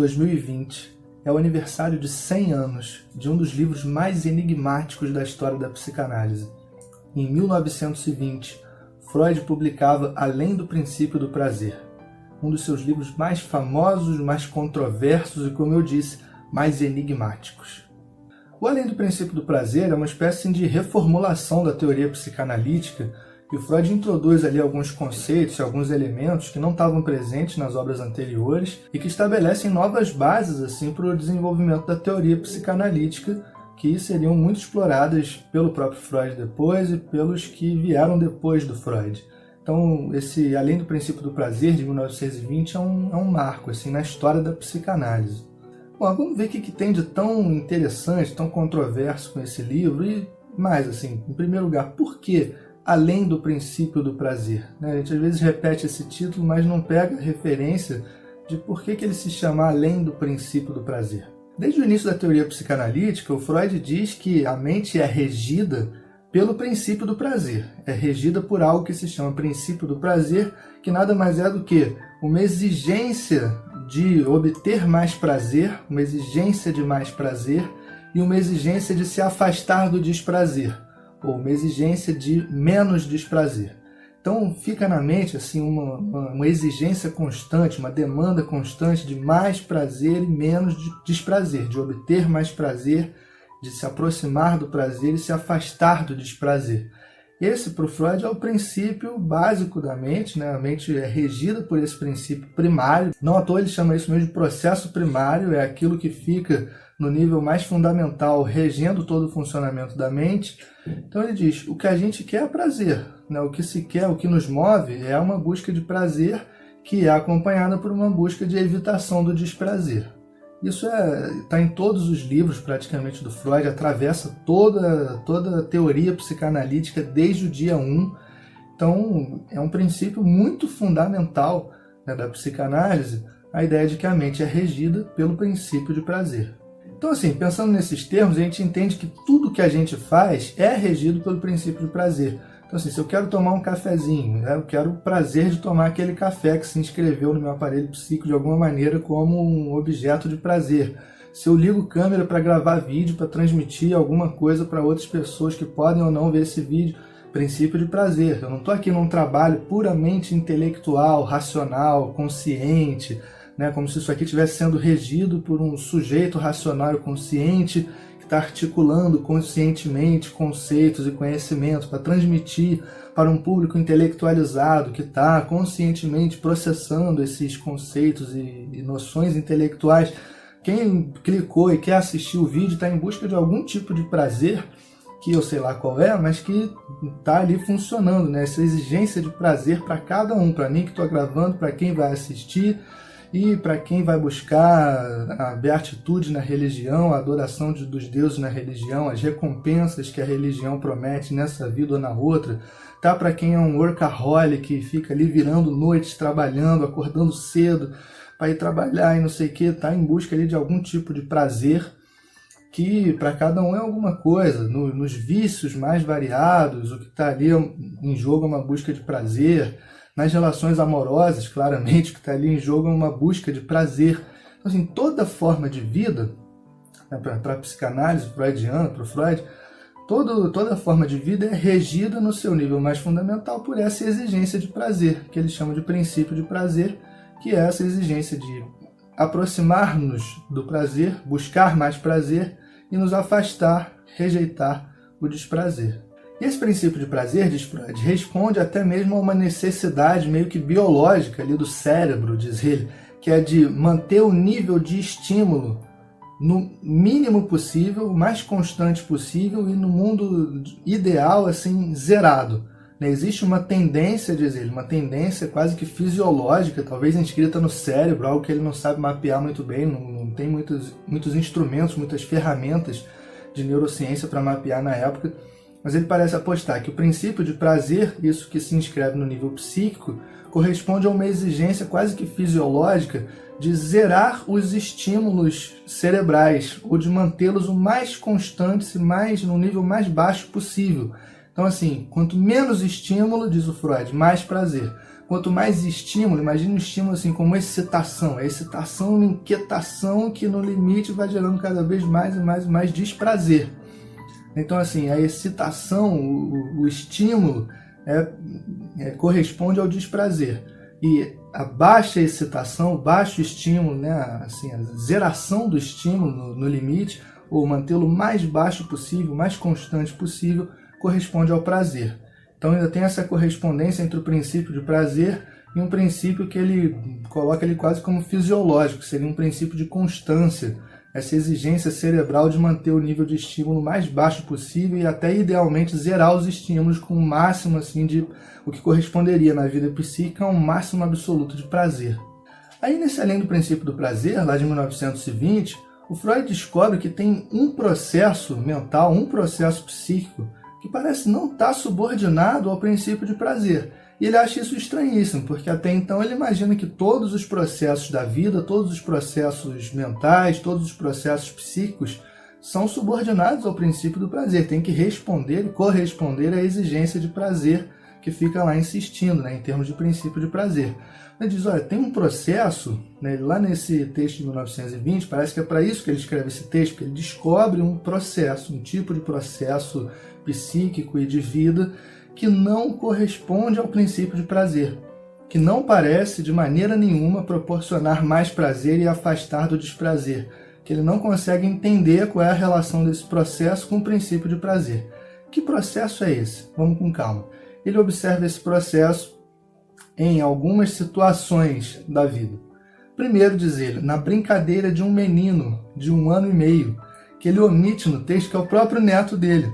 2020 é o aniversário de 100 anos de um dos livros mais enigmáticos da história da psicanálise. Em 1920, Freud publicava Além do Princípio do Prazer, um dos seus livros mais famosos, mais controversos e, como eu disse, mais enigmáticos. O Além do Princípio do Prazer é uma espécie de reformulação da teoria psicanalítica, e o Freud introduz ali alguns conceitos, alguns elementos que não estavam presentes nas obras anteriores e que estabelecem novas bases assim, para o desenvolvimento da teoria psicanalítica, que seriam muito exploradas pelo próprio Freud depois e pelos que vieram depois do Freud. Então, esse Além do Princípio do Prazer, de 1920, é um marco assim, na história da psicanálise. Bom, vamos ver o que tem de tão interessante, tão controverso com esse livro e mais, assim, em primeiro lugar, por que Além do Princípio do Prazer? A gente às vezes repete esse título, mas não pega a referência de por que ele se chama Além do Princípio do Prazer. Desde o início da teoria psicanalítica, o Freud diz que a mente é regida pelo princípio do prazer. É regida por algo que se chama princípio do prazer, que nada mais é do que uma exigência de obter mais prazer, uma exigência de mais prazer e uma exigência de se afastar do desprazer, ou uma exigência de menos desprazer. Então fica na mente assim, uma exigência constante, uma demanda constante de mais prazer e menos de desprazer, de obter mais prazer, de se aproximar do prazer e se afastar do desprazer. Esse, para o Freud, é o princípio básico da mente, né? A mente é regida por esse princípio primário. Não à toa ele chama isso mesmo de processo primário, é aquilo que fica no nível mais fundamental, regendo todo o funcionamento da mente. Então ele diz, o que a gente quer é prazer, né? O que se quer, o que nos move é uma busca de prazer que é acompanhada por uma busca de evitação do desprazer. Isso está em todos os livros praticamente do Freud, atravessa toda a teoria psicanalítica desde o dia 1. Então é um princípio muito fundamental, né, da psicanálise, a ideia de que a mente é regida pelo princípio de prazer. Então assim, pensando nesses termos, a gente entende que tudo que a gente faz é regido pelo princípio de prazer. Então assim, se eu quero tomar um cafezinho, né, eu quero o prazer de tomar aquele café que se inscreveu no meu aparelho psíquico de alguma maneira como um objeto de prazer. Se eu ligo câmera para gravar vídeo, para transmitir alguma coisa para outras pessoas que podem ou não ver esse vídeo, princípio de prazer. Eu não estou aqui num trabalho puramente intelectual, racional, consciente, né, como se isso aqui estivesse sendo regido por um sujeito racional e consciente que está articulando conscientemente conceitos e conhecimentos para transmitir para um público intelectualizado que está conscientemente processando esses conceitos e noções intelectuais. Quem clicou e quer assistir o vídeo está em busca de algum tipo de prazer, que eu sei lá qual é, mas que está ali funcionando, né? Essa exigência de prazer para cada um, para mim que estou gravando, para quem vai assistir, e para quem vai buscar a beatitude na religião, a adoração dos deuses na religião, as recompensas que a religião promete nessa vida ou na outra, tá? Para quem é um workaholic e fica ali virando noites, trabalhando, acordando cedo para ir trabalhar e não sei o que, tá em busca ali de algum tipo de prazer, que para cada um é alguma coisa, nos vícios mais variados, o que está ali em jogo é uma busca de prazer. Nas relações amorosas, claramente, o que está ali em jogo é uma busca de prazer. Então, assim, toda forma de vida, né, para a psicanálise freudiana, para o Freud, toda forma de vida é regida no seu nível mais fundamental por essa exigência de prazer, que ele chama de princípio de prazer, que é essa exigência de aproximar-nos do prazer, buscar mais prazer e nos afastar, rejeitar o desprazer. E esse princípio de prazer, diz Freud, responde até mesmo a uma necessidade meio que biológica ali do cérebro, diz ele, que é de manter o nível de estímulo no mínimo possível, o mais constante possível e no mundo ideal, assim, zerado. Existe uma tendência, diz ele, uma tendência quase que fisiológica, talvez inscrita no cérebro, algo que ele não sabe mapear muito bem, não tem muitos instrumentos, muitas ferramentas de neurociência para mapear na época, mas ele parece apostar que o princípio de prazer, isso que se inscreve no nível psíquico, corresponde a uma exigência quase que fisiológica de zerar os estímulos cerebrais, ou de mantê-los o mais constantes e no nível mais baixo possível. Então, assim, quanto menos estímulo, diz o Freud, mais prazer. quanto mais estímulo, imagine um estímulo assim como excitação. A excitação, uma inquietação que no limite vai gerando cada vez mais e mais e mais desprazer. Então assim, a excitação, o estímulo corresponde ao desprazer. E a baixa excitação, o baixo estímulo, né, assim, a zeração do estímulo no limite, ou mantê-lo mais baixo possível, mais constante possível, corresponde ao prazer. Então ainda tem essa correspondência entre o princípio de prazer e um princípio que ele coloca ele quase como fisiológico, seria um princípio de constância, essa exigência cerebral de manter o nível de estímulo mais baixo possível e até idealmente zerar os estímulos com o máximo assim de o que corresponderia na vida psíquica a um máximo absoluto de prazer. Aí nesse Além do Princípio do Prazer, lá de 1920, o Freud descobre que tem um processo mental, um processo psíquico que parece não estar subordinado ao princípio de prazer. E ele acha isso estranhíssimo, porque até então ele imagina que todos os processos da vida, todos os processos mentais, todos os processos psíquicos são subordinados ao princípio do prazer, tem que responder e corresponder à exigência de prazer que fica lá insistindo, né, em termos de princípio de prazer. Ele diz, olha, tem um processo, né, lá nesse texto de 1920, parece que é para isso que ele escreve esse texto, porque ele descobre um processo, um tipo de processo psíquico e de vida que não corresponde ao princípio de prazer, que não parece de maneira nenhuma proporcionar mais prazer e afastar do desprazer, que ele não consegue entender qual é a relação desse processo com o princípio de prazer. Que processo é esse? Vamos com calma. Ele observa esse processo em algumas situações da vida. Primeiro, diz ele, na brincadeira de um menino de 1 ano e meio, que ele omite no texto, que é o próprio neto dele.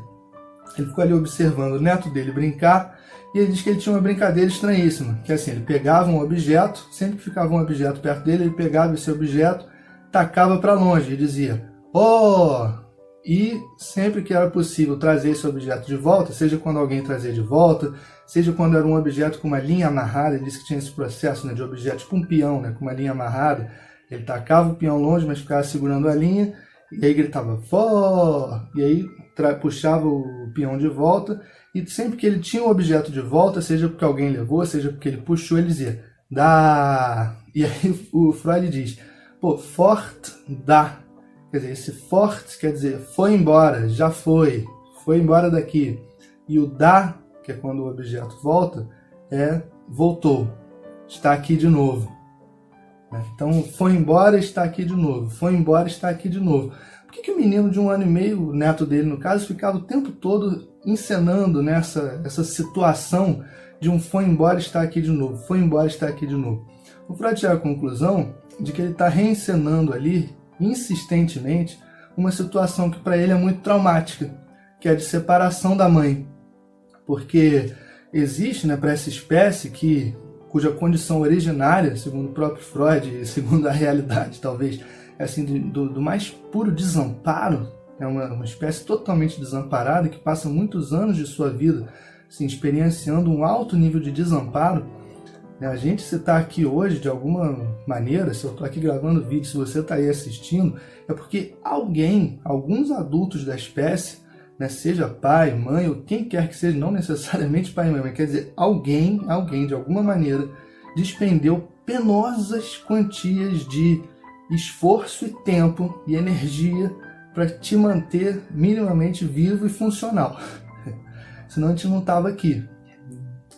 Ele ficou ali observando o neto dele brincar e ele diz que ele tinha uma brincadeira estranhíssima, que assim, ele pegava um objeto, sempre que ficava um objeto perto dele, ele pegava esse objeto, tacava para longe e dizia, oh! E sempre que era possível trazer esse objeto de volta, seja quando alguém trazia de volta, seja quando era um objeto com uma linha amarrada, ele disse que tinha esse processo, né, de objeto tipo um peão, né, com uma linha amarrada, ele tacava o peão longe, mas ficava segurando a linha, e aí gritava, fó! E aí puxava o peão de volta, e sempre que ele tinha o objeto de volta, seja porque alguém levou, seja porque ele puxou, ele dizia, dá! E aí o Freud diz, pô, fort dá. Quer dizer, esse fort quer dizer, foi embora, já foi embora daqui. E o dá, que é quando o objeto volta, voltou, está aqui de novo. Então, foi embora, está aqui de novo, foi embora, está aqui de novo. Por que o menino de 1 ano e meio, o neto dele no caso, ficava o tempo todo encenando essa situação de um foi embora, está aqui de novo, foi embora, está aqui de novo? O Freud chega à conclusão de que ele está reencenando ali, insistentemente, uma situação que para ele é muito traumática, que é a de separação da mãe. Porque existe, né, para essa espécie cuja condição originária, segundo o próprio Freud e segundo a realidade talvez, é assim, do mais puro desamparo, é uma espécie totalmente desamparada que passa muitos anos de sua vida assim, experienciando um alto nível de desamparo. A gente, se está aqui hoje de alguma maneira, se eu estou aqui gravando vídeo, se você está aí assistindo, é porque alguns adultos da espécie, né, seja pai, mãe ou quem quer que seja, não necessariamente pai e mãe, mas quer dizer, alguém de alguma maneira despendeu penosas quantias de esforço e tempo e energia para te manter minimamente vivo e funcional. Senão a gente não estava aqui.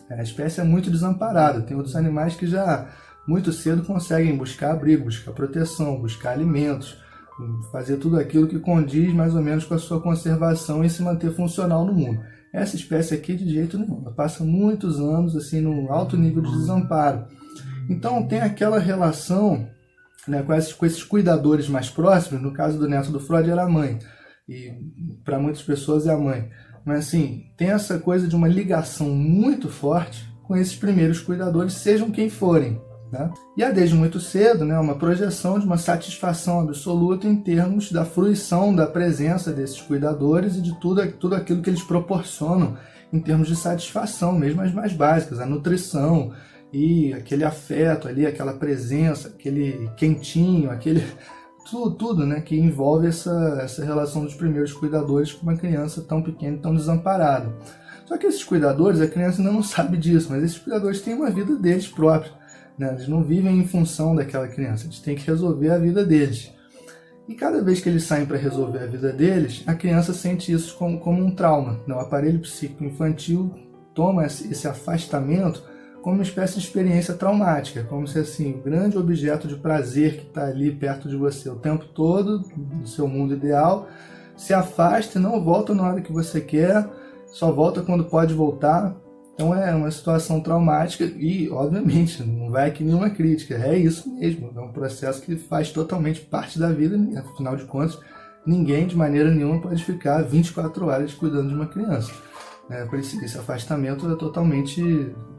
A espécie é muito desamparada. Tem outros animais que já muito cedo conseguem buscar abrigo, buscar proteção, buscar alimentos, fazer tudo aquilo que condiz mais ou menos com a sua conservação e se manter funcional no mundo. Essa espécie aqui de jeito nenhum. Ela passa muitos anos assim num alto nível de desamparo. Então tem aquela relação, né, com esses cuidadores mais próximos. No caso do neto do Freud era a mãe, e para muitas pessoas é a mãe. Mas assim, tem essa coisa de uma ligação muito forte com esses primeiros cuidadores, sejam quem forem. Né? E há desde muito cedo, né, uma projeção de uma satisfação absoluta em termos da fruição da presença desses cuidadores e de tudo aquilo que eles proporcionam em termos de satisfação, mesmo as mais básicas, a nutrição e aquele afeto ali, aquela presença, aquele quentinho, aquele... Tudo, né, que envolve essa relação dos primeiros cuidadores com uma criança tão pequena e tão desamparada. Só Só que esses cuidadores, a criança ainda não sabe disso, mas esses cuidadores têm uma vida deles próprios, né? Eles não vivem em função daquela criança, eles têm que resolver a vida deles. E cada vez que eles saem para resolver a vida deles, a criança sente isso como um trauma, né? O aparelho psíquico infantil toma esse afastamento como uma espécie de experiência traumática, como se assim, o grande objeto de prazer que está ali perto de você o tempo todo, no seu mundo ideal, se afasta e não volta na hora que você quer, só volta quando pode voltar. Então é uma situação traumática e, obviamente, não vai aqui nenhuma crítica, é isso mesmo, é um processo que faz totalmente parte da vida, afinal de contas, ninguém de maneira nenhuma pode ficar 24 horas cuidando de uma criança. Esse afastamento é totalmente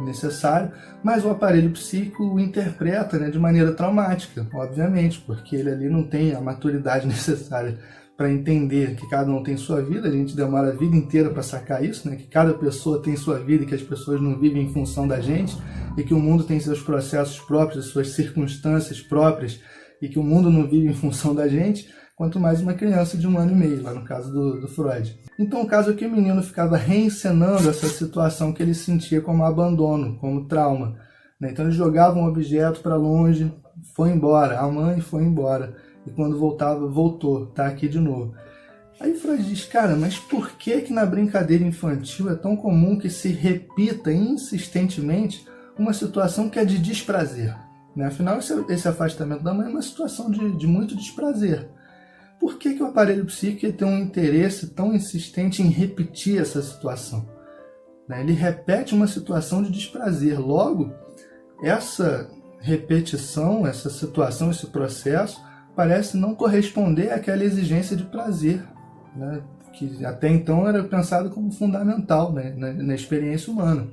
necessário, mas o aparelho psíquico o interpreta, né, de maneira traumática, obviamente, porque ele ali não tem a maturidade necessária para entender que cada um tem sua vida. A gente demora a vida inteira para sacar isso, né, que cada pessoa tem sua vida e que as pessoas não vivem em função da gente, e que o mundo tem seus processos próprios, suas circunstâncias próprias, e que o mundo não vive em função da gente, quanto mais uma criança de 1 ano e meio, lá no caso do Freud. Então o caso é que o menino ficava reencenando essa situação que ele sentia como abandono, como trauma, né? Então ele jogava um objeto para longe, foi embora, a mãe foi embora, e quando voltava, voltou, tá aqui de novo. Aí Freud diz, cara, mas por que na brincadeira infantil é tão comum que se repita insistentemente uma situação que é de desprazer? Né? Afinal, esse afastamento da mãe é uma situação de muito desprazer. Por que o aparelho psíquico tem um interesse tão insistente em repetir essa situação? Ele repete uma situação de desprazer. Logo, essa repetição, essa situação, esse processo, parece não corresponder àquela exigência de prazer, né? Que até então era pensado como fundamental, né, na experiência humana.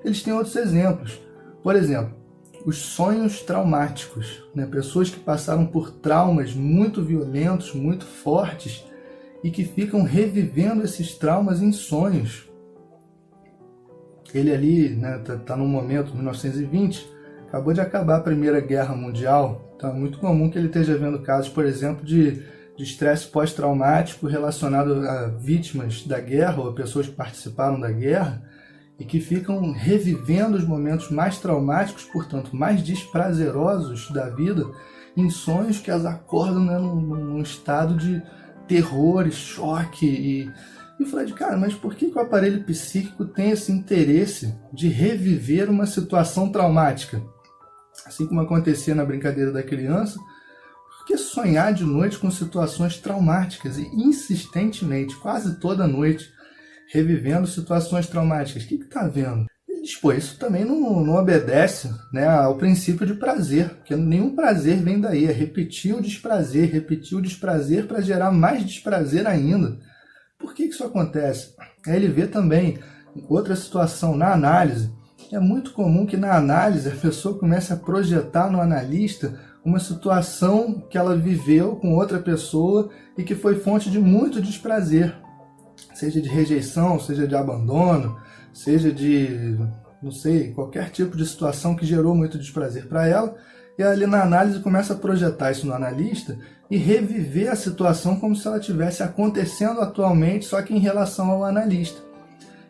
Eles têm outros exemplos. Por exemplo, os sonhos traumáticos, né? Pessoas que passaram por traumas muito violentos, muito fortes, e que ficam revivendo esses traumas em sonhos. Ele ali, né, tá no momento, 1920, acabou de acabar a Primeira Guerra Mundial, então é muito comum que ele esteja vendo casos, por exemplo, de estresse pós-traumático relacionado a vítimas da guerra ou a pessoas que participaram da guerra, e que ficam revivendo os momentos mais traumáticos, portanto, mais desprazerosos da vida, em sonhos que as acordam, né, num estado de terror e choque. E eu falei, cara, mas por que o aparelho psíquico tem esse interesse de reviver uma situação traumática? Assim como acontecia na brincadeira da criança, por que sonhar de noite com situações traumáticas e insistentemente, quase toda noite, revivendo situações traumáticas? O que está vendo? Ele diz, pô, isso também não obedece, né, ao princípio de prazer, porque nenhum prazer vem daí, é repetir o desprazer para gerar mais desprazer ainda. Por que isso acontece? Aí ele vê também outra situação na análise. É muito comum que na análise a pessoa comece a projetar no analista uma situação que ela viveu com outra pessoa e que foi fonte de muito desprazer. Seja de rejeição, seja de abandono, seja de, não sei, qualquer tipo de situação que gerou muito desprazer para ela. E ali na análise começa a projetar isso no analista e reviver a situação como se ela estivesse acontecendo atualmente, só que em relação ao analista.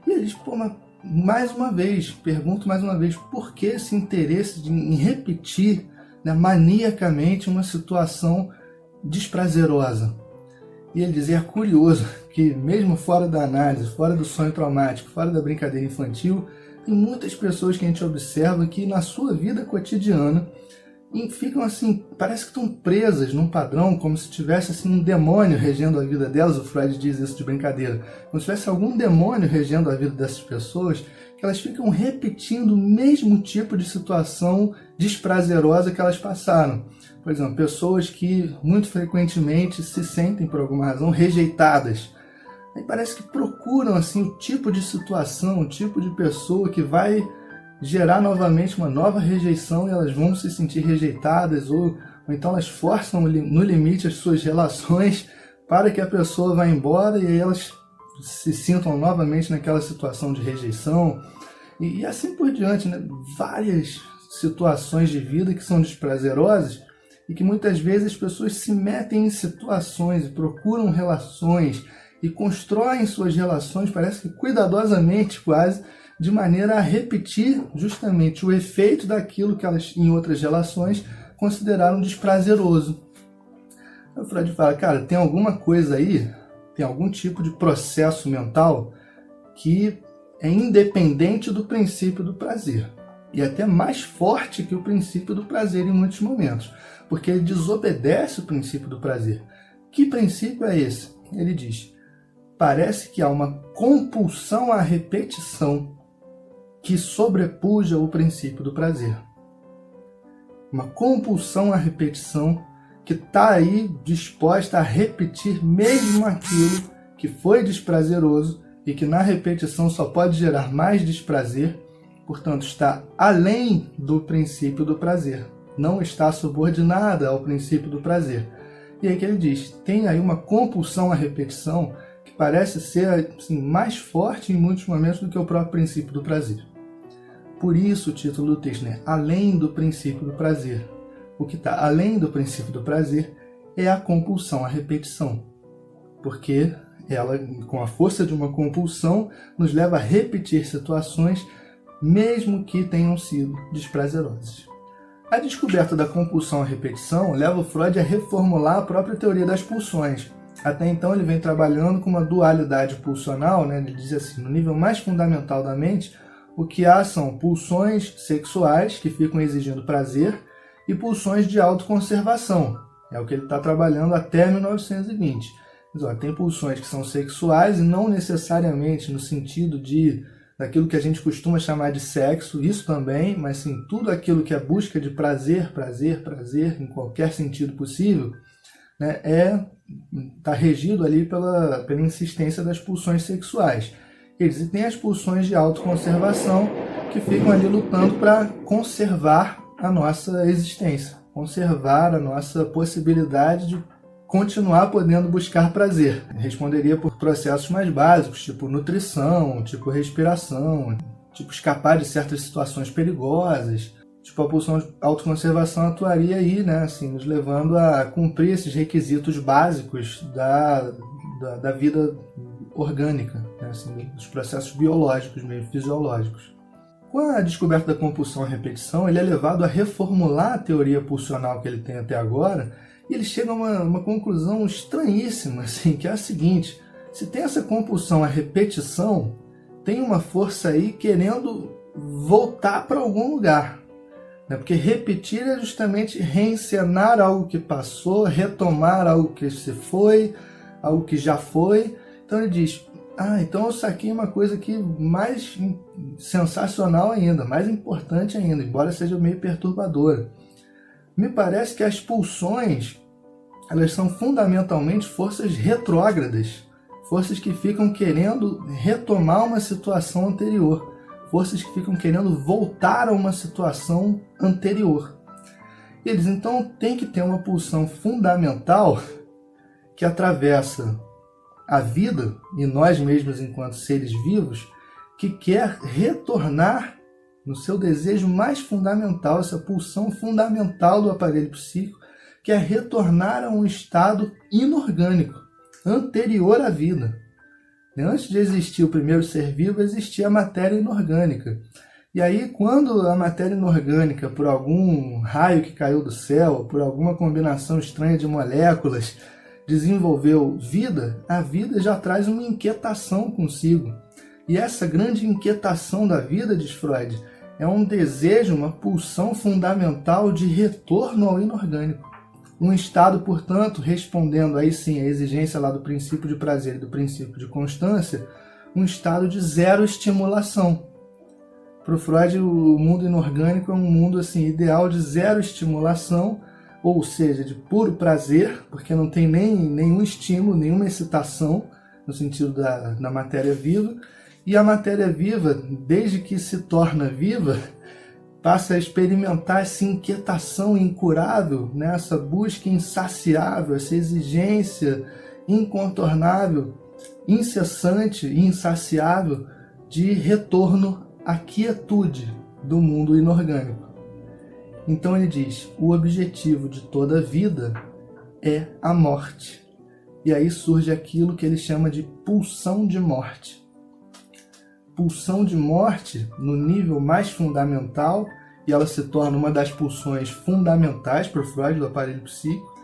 E ele diz, pô, mas pergunto mais uma vez, por que esse interesse em repetir, né, maniacamente uma situação desprazerosa? E ele diz, é curioso que mesmo fora da análise, fora do sonho traumático, fora da brincadeira infantil, tem muitas pessoas que a gente observa que na sua vida cotidiana ficam assim, parece que estão presas num padrão, como se tivesse assim, um demônio regendo a vida delas. O Freud diz isso de brincadeira, como se tivesse algum demônio regendo a vida dessas pessoas, que elas ficam repetindo o mesmo tipo de situação desprazerosa que elas passaram. Por exemplo, pessoas que muito frequentemente se sentem, por alguma razão, rejeitadas. Aí parece que procuram assim, o tipo de situação, o tipo de pessoa que vai gerar novamente uma nova rejeição, e elas vão se sentir rejeitadas, ou então elas forçam no limite as suas relações para que a pessoa vá embora, e aí elas se sintam novamente naquela situação de rejeição, e assim por diante, né? Várias situações de vida que são desprazerosas e que muitas vezes as pessoas se metem em situações e procuram relações e constroem suas relações, parece que cuidadosamente quase, de maneira a repetir justamente o efeito daquilo que elas em outras relações consideraram desprazeroso. O Freud fala, cara, tem alguma coisa aí, tem algum tipo de processo mental que é independente do princípio do prazer. E até mais forte que o princípio do prazer em muitos momentos, porque ele desobedece o princípio do prazer. Que princípio é esse? Ele diz, parece que há uma compulsão à repetição que sobrepuja o princípio do prazer. Uma compulsão à repetição que está aí disposta a repetir mesmo aquilo que foi desprazeroso e que na repetição só pode gerar mais desprazer, portanto está além do princípio do prazer, não está subordinada ao princípio do prazer. E aí que ele diz, tem aí uma compulsão à repetição que parece ser assim, mais forte em muitos momentos do que o próprio princípio do prazer. Por isso o título do texto, né? Além do princípio do prazer. O que está além do princípio do prazer é a compulsão à repetição, porque ela, com a força de uma compulsão, nos leva a repetir situações, mesmo que tenham sido desprazerosas. A descoberta da compulsão à repetição leva o Freud a reformular a própria teoria das pulsões. Até então ele vem trabalhando com uma dualidade pulsional, né? Ele diz assim, no nível mais fundamental da mente, o que há são pulsões sexuais, que ficam exigindo prazer, e pulsões de autoconservação. É o que ele está trabalhando até 1920. Mas, ó, tem pulsões que são sexuais e não necessariamente no sentido daquilo que a gente costuma chamar de sexo, isso também, mas sim, tudo aquilo que é busca de prazer, em qualquer sentido possível, né, está regido ali pela insistência das pulsões sexuais. E tem as pulsões de autoconservação que ficam ali lutando para conservar a nossa existência, conservar a nossa possibilidade de continuar podendo buscar prazer. Responderia por processos mais básicos, tipo nutrição, tipo respiração, tipo escapar de certas situações perigosas. Tipo, a pulsão de autoconservação atuaria aí, né, assim, nos levando a cumprir esses requisitos básicos da vida orgânica, né, assim, dos processos biológicos mesmo, fisiológicos. Com a descoberta da compulsão à repetição, ele é levado a reformular a teoria pulsional que ele tem até agora, e ele chega a uma conclusão estranhíssima, assim, que é a seguinte: se tem essa compulsão à repetição, tem uma força aí querendo voltar para algum lugar, né? Porque repetir é justamente reencenar algo que passou, retomar algo que se foi, algo que já foi. Então ele diz, então eu saquei uma coisa aqui mais sensacional ainda, mais importante ainda, embora seja meio perturbadora. Me parece que as pulsões, elas são fundamentalmente forças retrógradas, forças que ficam querendo retomar uma situação anterior, forças que ficam querendo voltar a uma situação anterior. E eles então têm que ter uma pulsão fundamental que atravessa a vida e nós mesmos enquanto seres vivos, que quer retornar no seu desejo mais fundamental, essa pulsão fundamental do aparelho psíquico, que é retornar a um estado inorgânico, anterior à vida. Antes de existir o primeiro ser vivo, existia a matéria inorgânica. E aí, quando a matéria inorgânica, por algum raio que caiu do céu, por alguma combinação estranha de moléculas, desenvolveu vida, a vida já traz uma inquietação consigo. E essa grande inquietação da vida, diz Freud, é um desejo, uma pulsão fundamental de retorno ao inorgânico. Um estado, portanto, respondendo aí sim à exigência lá do princípio de prazer e do princípio de constância, um estado de zero estimulação. Para o Freud, o mundo inorgânico é um mundo assim, ideal de zero estimulação, ou seja, de puro prazer, porque não tem nenhum estímulo, nenhuma excitação, no sentido da matéria viva. E a matéria viva, desde que se torna viva, passa a experimentar essa inquietação incurável, né? Essa busca insaciável, essa exigência incontornável, incessante e insaciável de retorno à quietude do mundo inorgânico. Então ele diz, o objetivo de toda vida é a morte. e aí surge aquilo que ele chama de pulsão de morte. Pulsão de morte no nível mais fundamental, e ela se torna uma das pulsões fundamentais para Freud do aparelho psíquico,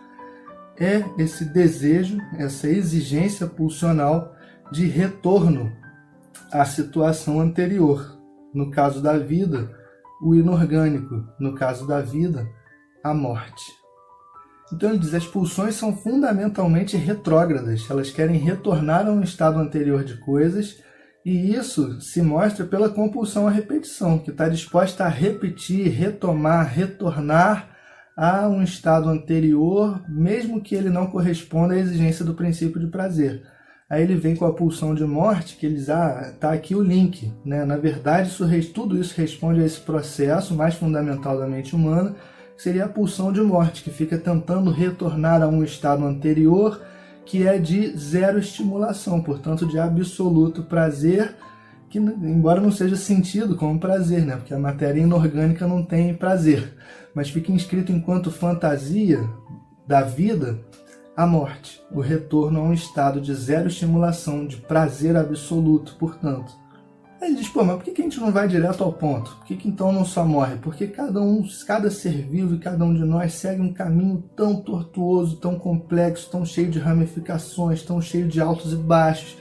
é esse desejo, essa exigência pulsional de retorno à situação anterior. No caso da vida, o inorgânico. No caso da vida, a morte. Então ele diz, as pulsões são fundamentalmente retrógradas. Elas querem retornar a um estado anterior de coisas, e isso se mostra pela compulsão à repetição, que está disposta a repetir, retomar, retornar a um estado anterior, mesmo que ele não corresponda à exigência do princípio de prazer. Aí ele vem com a pulsão de morte, que eles, tá aqui o link, né? Na verdade, tudo isso responde a esse processo mais fundamental da mente humana, que seria a pulsão de morte, que fica tentando retornar a um estado anterior, que é de zero estimulação, portanto de absoluto prazer, que embora não seja sentido como prazer, né? Porque a matéria inorgânica não tem prazer, mas fica inscrito enquanto fantasia da vida a morte, o retorno a um estado de zero estimulação, de prazer absoluto, portanto. Aí ele diz, pô, mas por que a gente não vai direto ao ponto? Por que então não só morre? Porque cada ser vivo e cada um de nós segue um caminho tão tortuoso, tão complexo, tão cheio de ramificações, tão cheio de altos e baixos,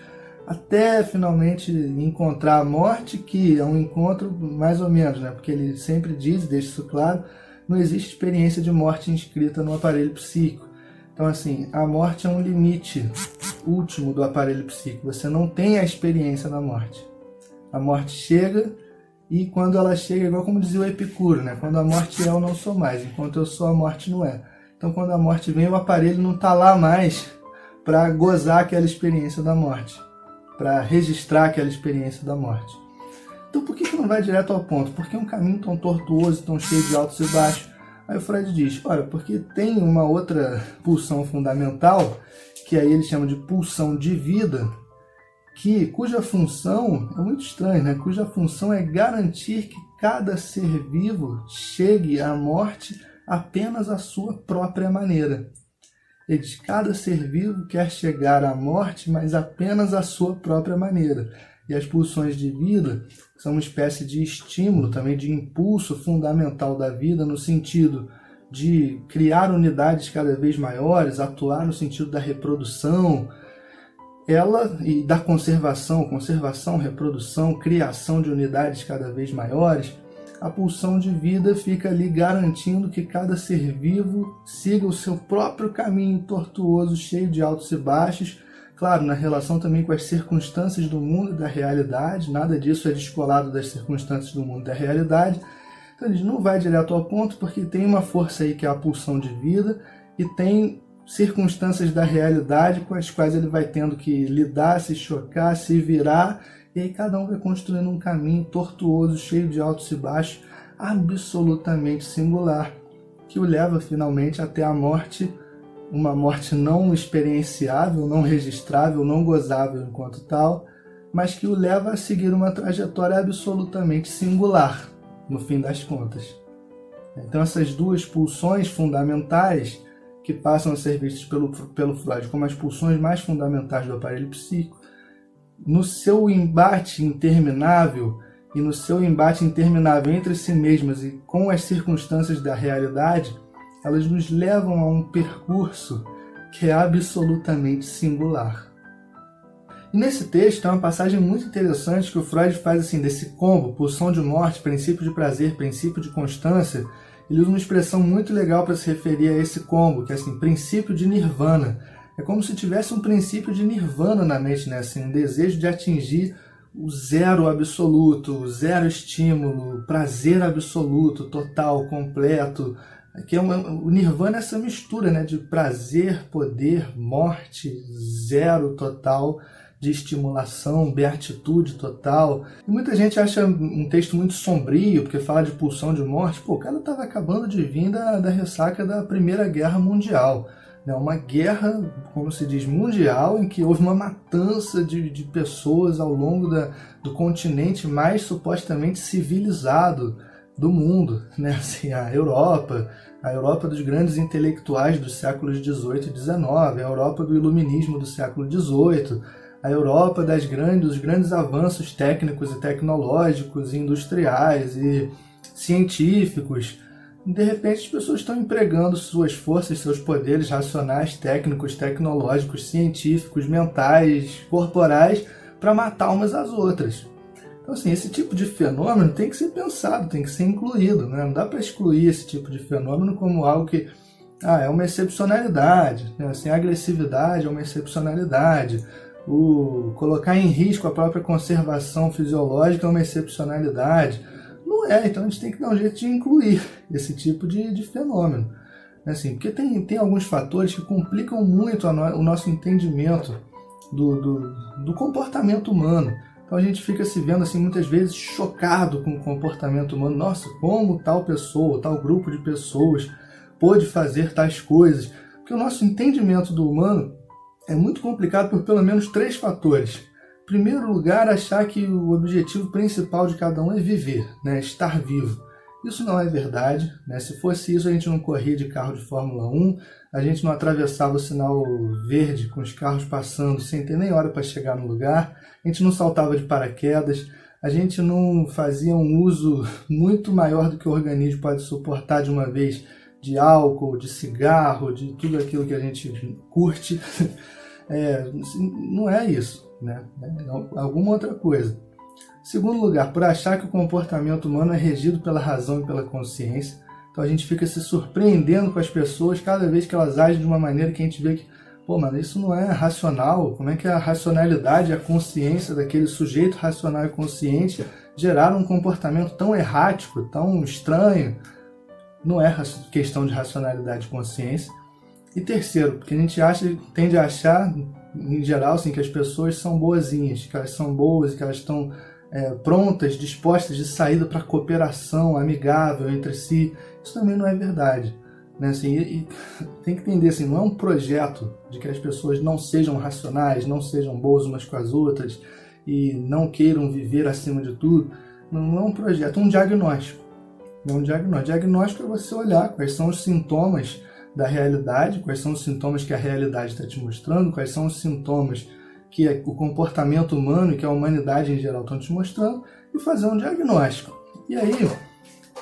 até finalmente encontrar a morte, que é um encontro mais ou menos, né? Porque ele sempre diz, deixa isso claro, não existe experiência de morte inscrita no aparelho psíquico. Então, assim, a morte é um limite último do aparelho psíquico. Você não tem a experiência da morte. A morte chega, e quando ela chega, igual como dizia o Epicuro, né? Quando a morte é, eu não sou mais. Enquanto eu sou, a morte não é. Então, quando a morte vem, o aparelho não está lá mais para gozar aquela experiência da morte, para registrar aquela experiência da morte. Então, por que não vai direto ao ponto? Por que um caminho tão tortuoso, tão cheio de altos e baixos? Aí o Freud diz, olha, porque tem uma outra pulsão fundamental, que aí ele chama de pulsão de vida, cuja função é muito estranha, né? Cuja função é garantir que cada ser vivo chegue à morte apenas à sua própria maneira. Ele diz, cada ser vivo quer chegar à morte, mas apenas à sua própria maneira. E as pulsões de vida são uma espécie de estímulo, também de impulso fundamental da vida, no sentido de criar unidades cada vez maiores, atuar no sentido da reprodução, e da conservação, reprodução, criação de unidades cada vez maiores. A pulsão de vida fica ali garantindo que cada ser vivo siga o seu próprio caminho tortuoso, cheio de altos e baixos, claro, na relação também com as circunstâncias do mundo e da realidade. Nada disso é descolado das circunstâncias do mundo e da realidade. Então ele não vai direto ao ponto, porque tem uma força aí que é a pulsão de vida, e tem circunstâncias da realidade com as quais ele vai tendo que lidar, se chocar, se virar, e aí cada um vai construindo um caminho tortuoso, cheio de altos e baixos, absolutamente singular, que o leva finalmente até a morte, uma morte não experienciável, não registrável, não gozável enquanto tal, mas que o leva a seguir uma trajetória absolutamente singular, no fim das contas. Então essas duas pulsões fundamentais, que passam a ser vistas pelo Freud como as pulsões mais fundamentais do aparelho psíquico, no seu embate interminável entre si mesmas e com as circunstâncias da realidade, elas nos levam a um percurso que é absolutamente singular. E nesse texto é uma passagem muito interessante que o Freud faz assim, desse combo, pulsão de morte, princípio de prazer, princípio de constância. Ele usa uma expressão muito legal para se referir a esse combo, que é assim, princípio de nirvana. É como se tivesse um princípio de nirvana na mente, né? Assim, um desejo de atingir o zero absoluto, o zero estímulo, o prazer absoluto, total, completo. Que o nirvana é essa mistura, né, de prazer, poder, morte, zero total, de estimulação, beatitude total. E muita gente acha um texto muito sombrio, porque fala de pulsão de morte. Pô, o cara estava acabando de vir da ressaca da Primeira Guerra Mundial. Né? Uma guerra, como se diz, mundial, em que houve uma matança de pessoas ao longo do continente mais supostamente civilizado do mundo, né? Assim, a Europa, a Europa dos grandes intelectuais dos séculos XVIII e XIX, a Europa do iluminismo do século XVIII, a Europa dos grandes avanços técnicos e tecnológicos, e industriais e científicos. De repente as pessoas estão empregando suas forças, seus poderes racionais, técnicos, tecnológicos, científicos, mentais, corporais, para matar umas às outras. Então, assim, esse tipo de fenômeno tem que ser pensado, tem que ser incluído, né? Não dá para excluir esse tipo de fenômeno como algo que é uma excepcionalidade, né? Assim, a agressividade é uma excepcionalidade, colocar em risco a própria conservação fisiológica é uma excepcionalidade. Não é, então a gente tem que dar um jeito de incluir esse tipo de fenômeno. Assim, porque tem alguns fatores que complicam muito o nosso entendimento do comportamento humano. Então a gente fica se vendo assim muitas vezes chocado com o comportamento humano. Nossa, como tal pessoa, tal grupo de pessoas pôde fazer tais coisas? Porque o nosso entendimento do humano é muito complicado por pelo menos 3 fatores. Em primeiro lugar, achar que o objetivo principal de cada um é viver, né? Estar vivo. Isso não é verdade, né? Se fosse isso, a gente não corria de carro de Fórmula 1, a gente não atravessava o sinal verde com os carros passando sem ter nem hora para chegar no lugar, a gente não saltava de paraquedas, a gente não fazia um uso muito maior do que o organismo pode suportar de uma vez de álcool, de cigarro, de tudo aquilo que a gente curte. Não é isso, né? É alguma outra coisa. Segundo lugar, por achar que o comportamento humano é regido pela razão e pela consciência. Então a gente fica se surpreendendo com as pessoas cada vez que elas agem de uma maneira que a gente vê que, mano, isso não é racional. Como é que a racionalidade e a consciência daquele sujeito racional e consciente geraram um comportamento tão errático, tão estranho? Não é questão de racionalidade e consciência. E terceiro, porque a gente tende a achar, em geral, assim, que as pessoas são boazinhas, que elas são boas e que elas estão prontas, dispostas de saída para cooperação amigável entre si. Isso também não é verdade, né? Assim, e tem que entender, assim, não é um projeto de que as pessoas não sejam racionais, não sejam boas umas com as outras e não queiram viver acima de tudo. Não é um projeto, é um diagnóstico. Não é um diagnóstico. Diagnóstico é você olhar quais são os sintomas da realidade, quais são os sintomas que a realidade está te mostrando, quais são os sintomas que o comportamento humano e que a humanidade em geral estão te mostrando, e fazer um diagnóstico. E aí,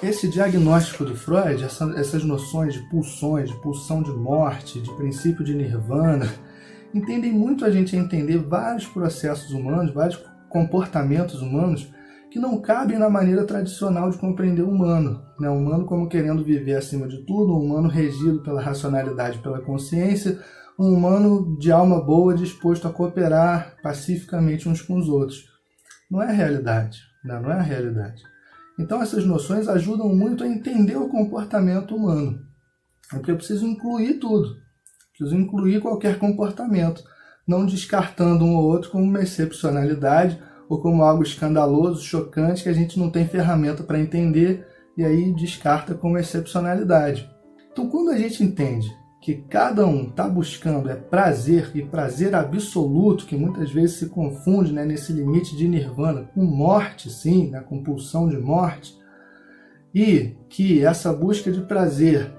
esse diagnóstico do Freud, essas noções de pulsões, de pulsão de morte, de princípio de nirvana, entendem muito a gente a entender vários processos humanos, vários comportamentos humanos que não cabem na maneira tradicional de compreender o humano, né? O humano como querendo viver acima de tudo, um humano regido pela racionalidade, pela consciência, um humano de alma boa disposto a cooperar pacificamente uns com os outros. Não é a realidade, né? Não é a realidade. Então essas noções ajudam muito a entender o comportamento humano. É porque eu preciso incluir tudo, preciso incluir qualquer comportamento, não descartando um ou outro como uma excepcionalidade ou como algo escandaloso, chocante, que a gente não tem ferramenta para entender e aí descarta como excepcionalidade. Então quando a gente entende que cada um está buscando prazer, e prazer absoluto, que muitas vezes se confunde, né, nesse limite de nirvana, com morte, sim, né, com pulsão de morte, e que essa busca de prazer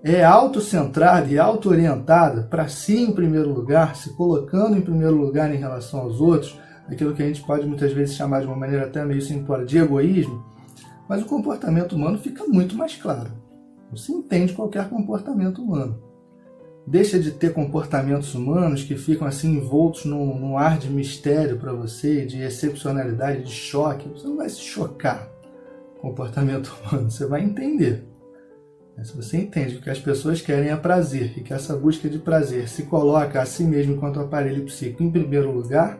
é autocentrada e auto-orientada para si em primeiro lugar, se colocando em primeiro lugar em relação aos outros, aquilo que a gente pode muitas vezes chamar de uma maneira até meio simplória de egoísmo, mas o comportamento humano fica muito mais claro. Você entende qualquer comportamento humano. Deixa de ter comportamentos humanos que ficam assim envoltos num ar de mistério para você, de excepcionalidade, de choque. Você não vai se chocar com o comportamento humano, você vai entender. Mas se você entende que o que as pessoas querem é prazer e que essa busca de prazer se coloca a si mesmo enquanto aparelho psíquico em primeiro lugar,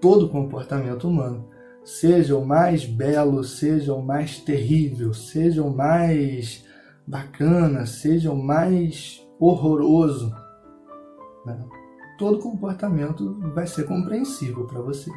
todo comportamento humano, seja o mais belo, seja o mais terrível, seja o mais bacana, seja o mais horroroso, né? Todo comportamento vai ser compreensível para você.